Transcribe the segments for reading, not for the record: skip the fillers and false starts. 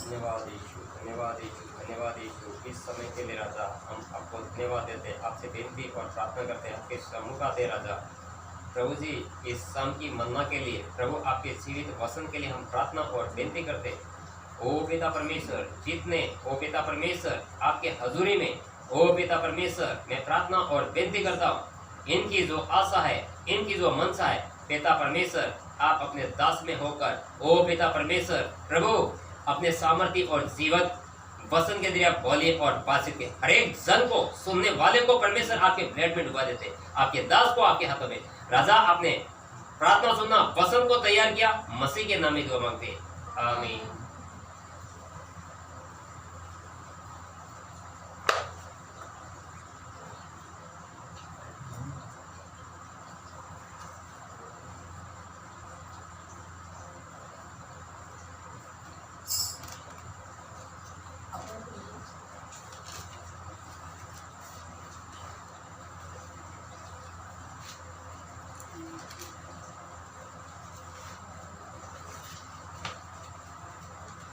धन्यवाद यीशु, धन्यवाद यीशु, धन्यवाद यीशु। इस समय के लिए राजा हम आपको धन्यवाद देते हैं, आपसे विनती और प्रार्थना करते हैं, आपके सम्मुख आते हैं राजा। प्रभु जी, इस शाम की मन्ना के लिए, प्रभु आपके जीवित वचन के लिए हम प्रार्थना और विनती करते हैं। ओ पिता परमेश्वर, जितने ओ पिता परमेश्वर आपके हजूरी में, ओ पिता परमेश्वर, मैं प्रार्थना और विनती करता हूँ, इनकी जो आशा है, इनकी जो मनसा है, पिता परमेश्वर आप अपने दास में होकर, ओ पिता परमेश्वर प्रभु अपने सामर्थ्य और जीवत वचन के जरिए बोलिए और बातचीत के हर एक जन को, सुनने वाले को परमेश्वर आपके ब्लड में डुबा देते, आपके दास को आपके हाथों में। राजा आपने प्रार्थना सुनना, वचन को तैयार किया, मसीह के नाम में दुआ मांगते, आमीन।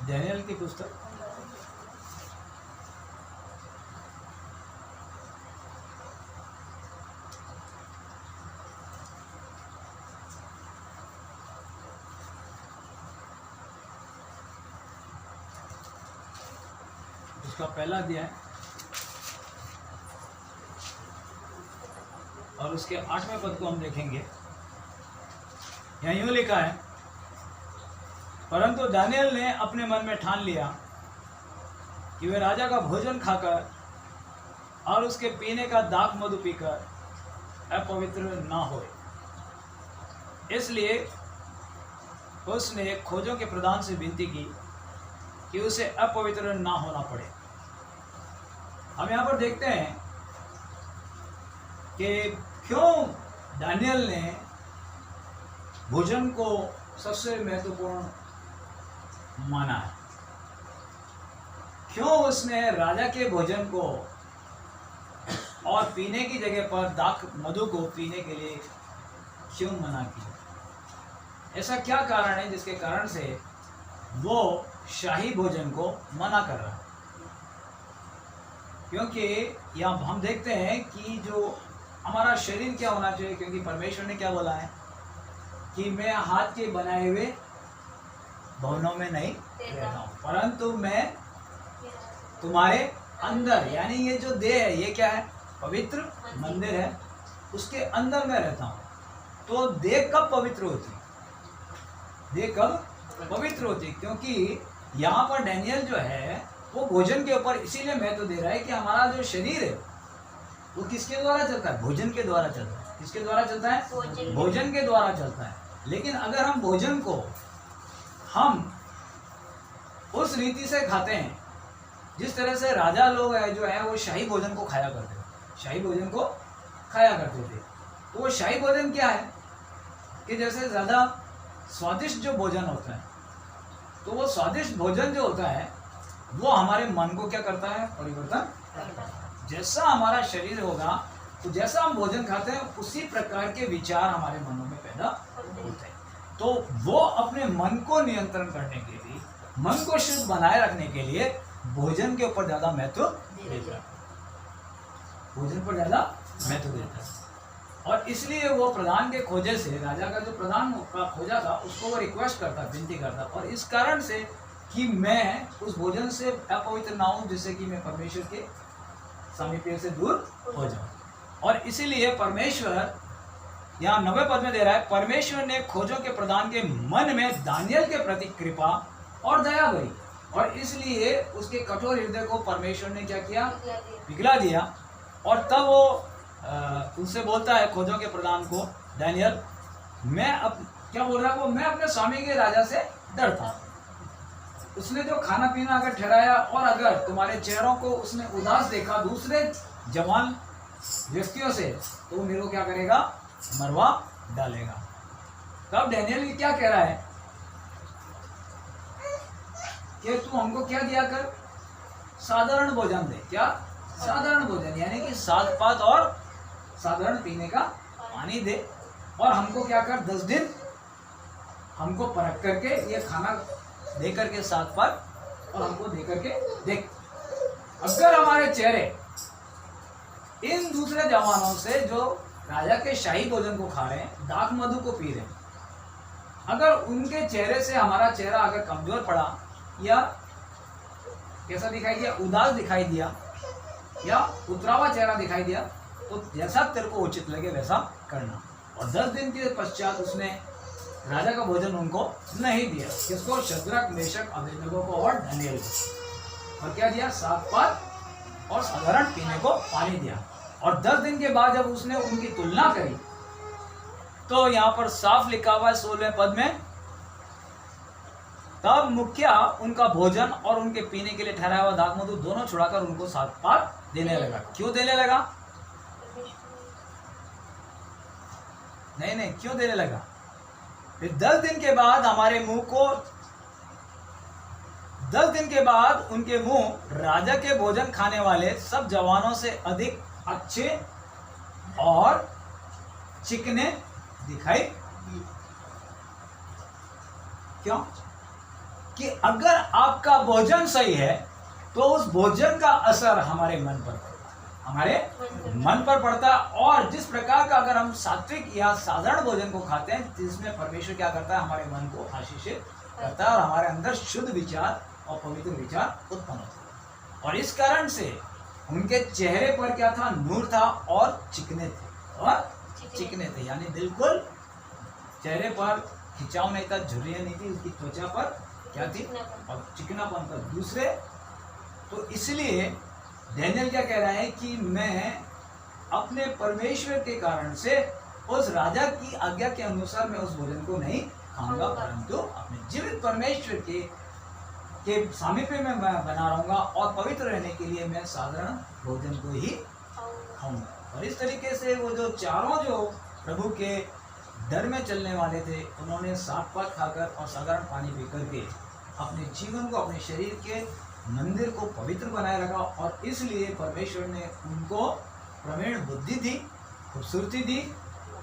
डैनियल की पुस्तक उसका पहला अध्याय और उसके 8वें पद को हम देखेंगे। यहाँ यूं लिखा है, परंतु दानियल ने अपने मन में ठान लिया कि वे राजा का भोजन खाकर और उसके पीने का दाख मधु पीकर अपवित्र ना होए। इसलिए उसने खोजों के प्रधान से विनती की कि उसे अपवित्र ना होना पड़े। हम यहाँ पर देखते हैं कि क्यों दानियल ने भोजन को सबसे महत्वपूर्ण माना है, क्यों उसने राजा के भोजन को और पीने की जगह पर दाख मधु को पीने के लिए क्यों मना किया। ऐसा क्या कारण है जिसके कारण से वो शाही भोजन को मना कर रहा है। क्योंकि यहाँ हम देखते हैं कि जो हमारा शरीर क्या होना चाहिए, क्योंकि परमेश्वर ने क्या बोला है कि मैं हाथ के बनाए हुए भवनों में नहीं रहता हूँ, परंतु मैं तुम्हारे अंदर, यानी ये जो देह है ये क्या है, पवित्र मंदिर है, उसके अंदर में रहता हूँ। तो देह कब पवित्र होती, देह कब पवित्र होती, क्योंकि यहाँ पर डैनियल जो है वो भोजन के ऊपर इसीलिए महत्व दे रहा है कि हमारा जो शरीर है वो किसके द्वारा चलता है, भोजन के द्वारा चलता है। किसके द्वारा चलता है, भोजन के द्वारा चलता है। लेकिन अगर हम भोजन को हम उस रीति से खाते हैं जिस तरह से राजा लोग है जो है वो शाही भोजन को खाया करते थे, शाही भोजन को खाया करते थे, तो वो शाही भोजन क्या है कि जैसे ज़्यादा स्वादिष्ट जो भोजन होता है, तो वो स्वादिष्ट भोजन जो होता है वो हमारे मन को क्या करता है, परिवर्तन करता है। जैसा हमारा शरीर होगा तो जैसा हम भोजन खाते हैं उसी प्रकार के विचार हमारे मनों में पैदा होते हैं। तो वो अपने मन को नियंत्रण करने के लिए, मन को शुद्ध बनाए रखने के लिए भोजन के ऊपर ज्यादा महत्व देता है, भोजन पर ज्यादा महत्व देता है। और इसलिए वो प्रधान के खोजे से, राजा का जो प्रधान का खोजा था उसको वो रिक्वेस्ट करता, विनती करता, और इस कारण से कि मैं उस भोजन से अपवित्र ना हूं जिससे कि मैं परमेश्वर के सामीप्य से दूर हो जाऊं। और इसीलिए परमेश्वर यहाँ 90 पद में दे रहा है, परमेश्वर ने खोजों के प्रधान के मन में दानियल के प्रति कृपा और दया भरी, और इसलिए उसके कठोर हृदय को परमेश्वर ने क्या किया, पिघला दिया। और तब वो उनसे बोलता है, खोजों के प्रधान को, दानियल मैं अब क्या बोल रहा है वो, मैं अपने स्वामी के राजा से डरता हूँ। उसने जो खाना पीना अगर ठहराया और अगर तुम्हारे चेहरों को उसने उदास देखा दूसरे जवान व्यक्तियों से, तो वो मेरे को क्या करेगा, मरवा डालेगा। तब डैनियल क्या कह रहा है कि तू हमको क्या दिया कर, साधारण भोजन दे। क्या साधारण भोजन, यानी कि साग पात और साधारण पीने का पानी दे, और हमको क्या कर, 10 दिन हमको परख करके ये खाना दे करके साग पात और हमको दे करके देख। अगर हमारे चेहरे इन दूसरे जवानों से जो राजा के शाही भोजन को खा रहे हैं, दाख मधु को पी रहे हैं, अगर उनके चेहरे से हमारा चेहरा अगर कमजोर पड़ा या कैसा दिखाई दिया, उदास दिखाई दिया या उतरावा चेहरा दिखाई दिया, तो जैसा तेरे को उचित लगे वैसा करना। और 10 दिन के पश्चात उसने राजा का भोजन उनको नहीं दिया। किसको? शद्रक, मेशक, अबेदनगो को और दानियेल को। और क्या दिया? साग पात और साधारण पीने को पानी दिया। और 10 दिन के बाद जब उसने उनकी तुलना करी तो यहाँ पर साफ लिखा हुआ है 16वें पद में, तब मुखिया उनका भोजन और उनके पीने के लिए ठहराया हुआ दाख मधु दोनों छुड़ाकर उनको साग पात देने लगा। क्यों देने लगा? नहीं, क्यों देने लगा? फिर 10 दिन के बाद हमारे मुंह को 10 दिन के बाद उनके मुंह राजा के भोजन खाने वाले सब जवानों से अधिक अच्छे और चिकने दिखाई। क्यों? कि अगर आपका भोजन सही है तो उस भोजन का असर हमारे मन पर पड़ता है, हमारे मन पर पड़ता है। और जिस प्रकार का अगर हम सात्विक या साधारण भोजन को खाते हैं, जिसमें परमेश्वर क्या करता है? हमारे मन को आशीषित करता है और हमारे अंदर शुद्ध विचार और पवित्र विचार उत्पन्न होता है। और इस कारण से उनके चेहरे पर क्या था? नूर था और चिकने थे, यानी बिल्कुल चेहरे पर खिंचाव नहीं था, झुर्रियां नहीं थी, उसकी त्वचा पर क्या थी? और चिकनापन था। दूसरे तो इसलिए डैनियल क्या कह रहा है कि मैं अपने परमेश्वर के कारण से उस राजा की आज्ञा के अनुसार मैं उस भोजन को नहीं खाऊंगा, परंतु अपने जीवित परमेश्वर के सामीप्य में मैं बना रहूंगा और पवित्र रहने के लिए मैं साधारण भोजन को ही खाऊंगा। और इस तरीके से वो जो चारों जो प्रभु के डर में चलने वाले थे, उन्होंने साग पात खाकर और साधारण पानी पी करके अपने जीवन को, अपने शरीर के मंदिर को पवित्र बनाए रखा। और इसलिए परमेश्वर ने उनको प्रवीण बुद्धि दी, खूबसूरती दी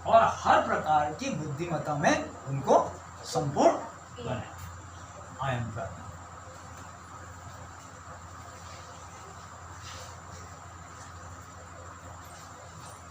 और हर प्रकार की बुद्धिमत्ता में उनको संपूर्ण बनाया। I am